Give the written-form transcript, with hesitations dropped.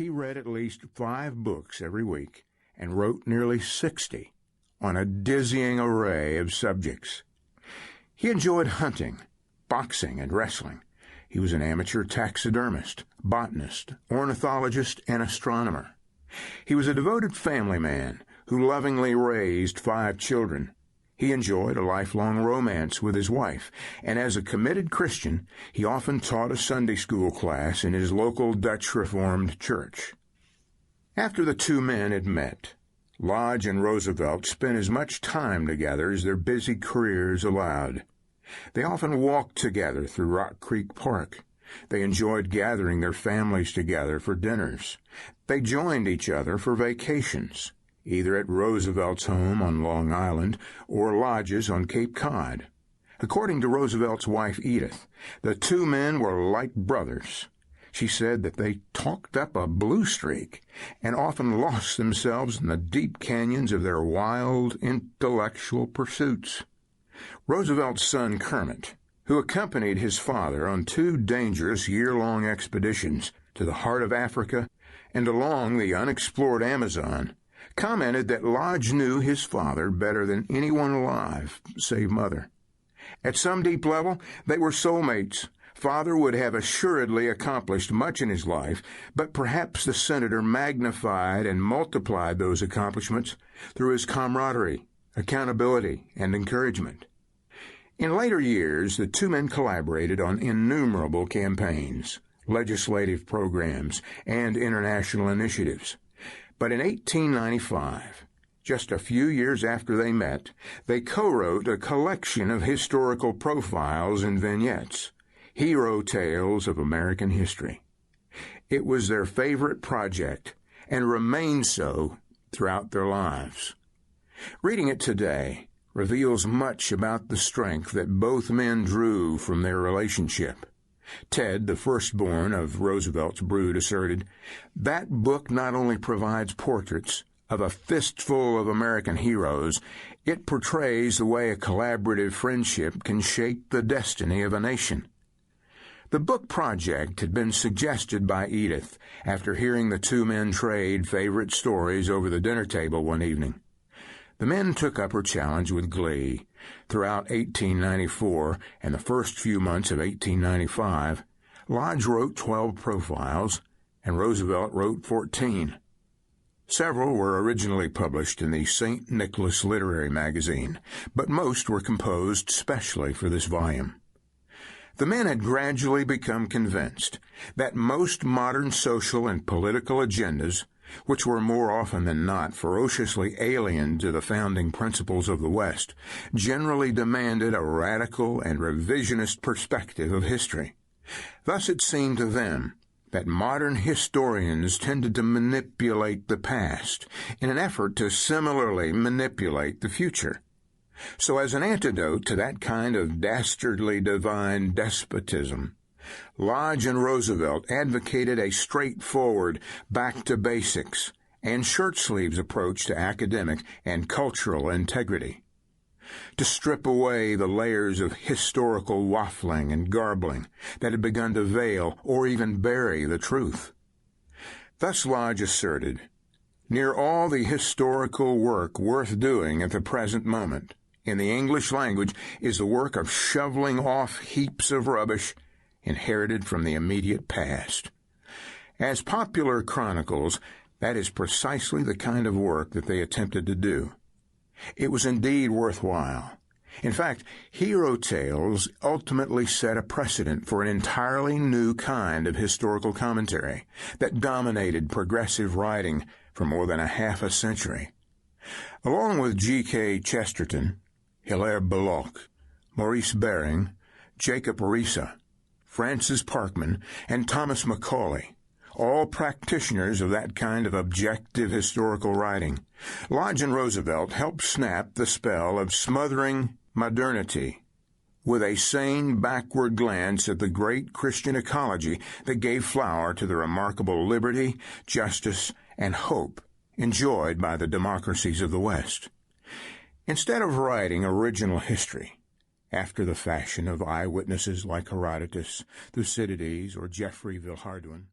He read at least 5 books every week and wrote nearly 60 on a dizzying array of subjects. He enjoyed hunting, boxing, and wrestling. He was an amateur taxidermist, botanist, ornithologist, and astronomer. He was a devoted family man who lovingly raised 5 children. He enjoyed a lifelong romance with his wife, and as a committed Christian, he often taught a Sunday school class in his local Dutch Reformed church. After the two men had met, Lodge and Roosevelt spent as much time together as their busy careers allowed. They often walked together through Rock Creek Park. They enjoyed gathering their families together for dinners. They joined each other for vacations, either at Roosevelt's home on Long Island or Lodge's on Cape Cod. According to Roosevelt's wife Edith, the two men were like brothers. She said that they talked up a blue streak and often lost themselves in the deep canyons of their wild, intellectual pursuits. Roosevelt's son Kermit, who accompanied his father on 2 dangerous year-long expeditions to the heart of Africa and along the unexplored Amazon, commented that Lodge knew his father better than anyone alive, save Mother. At some deep level, they were soulmates. Father would have assuredly accomplished much in his life, but perhaps the senator magnified and multiplied those accomplishments through his camaraderie, accountability, and encouragement. In later years, the two men collaborated on innumerable campaigns, legislative programs, and international initiatives. But in 1895, just a few years after they met, they co-wrote a collection of historical profiles and vignettes, hero tales of American history. It was their favorite project and remains so throughout their lives. Reading it today reveals much about the strength that both men drew from their relationship. Ted, the firstborn of Roosevelt's brood, asserted, "That book not only provides portraits of a fistful of American heroes, it portrays the way a collaborative friendship can shape the destiny of a nation." The book project had been suggested by Edith after hearing the two men trade favorite stories over the dinner table one evening. The men took up her challenge with glee. Throughout 1894 and the first few months of 1895, Lodge wrote 12 profiles, and Roosevelt wrote 14. Several were originally published in the St. Nicholas Literary Magazine, but most were composed specially for this volume. The men had gradually become convinced that most modern social and political agendas, which were more often than not ferociously alien to the founding principles of the West, generally demanded a radical and revisionist perspective of history. Thus it seemed to them that modern historians tended to manipulate the past in an effort to similarly manipulate the future. So as an antidote to that kind of dastardly divine despotism, Lodge and Roosevelt advocated a straightforward, back-to-basics, and shirt-sleeves approach to academic and cultural integrity. To strip away the layers of historical waffling and garbling that had begun to veil or even bury the truth. Thus Lodge asserted, "Near all the historical work worth doing at the present moment in the English language is the work of shoveling off heaps of rubbish inherited from the immediate past." As popular chronicles, that is precisely the kind of work that they attempted to do. It was indeed worthwhile. In fact, hero tales ultimately set a precedent for an entirely new kind of historical commentary that dominated progressive writing for more than a half a century. Along with G.K. Chesterton, Hilaire Belloc, Maurice Baring, Jacob Riis, Francis Parkman, and Thomas Macaulay, all practitioners of that kind of objective historical writing, Lodge and Roosevelt helped snap the spell of smothering modernity with a sane backward glance at the great Christian ecology that gave flower to the remarkable liberty, justice, and hope enjoyed by the democracies of the West. Instead of writing original history, after the fashion of eyewitnesses like Herodotus, Thucydides, or Geoffrey Villehardouin,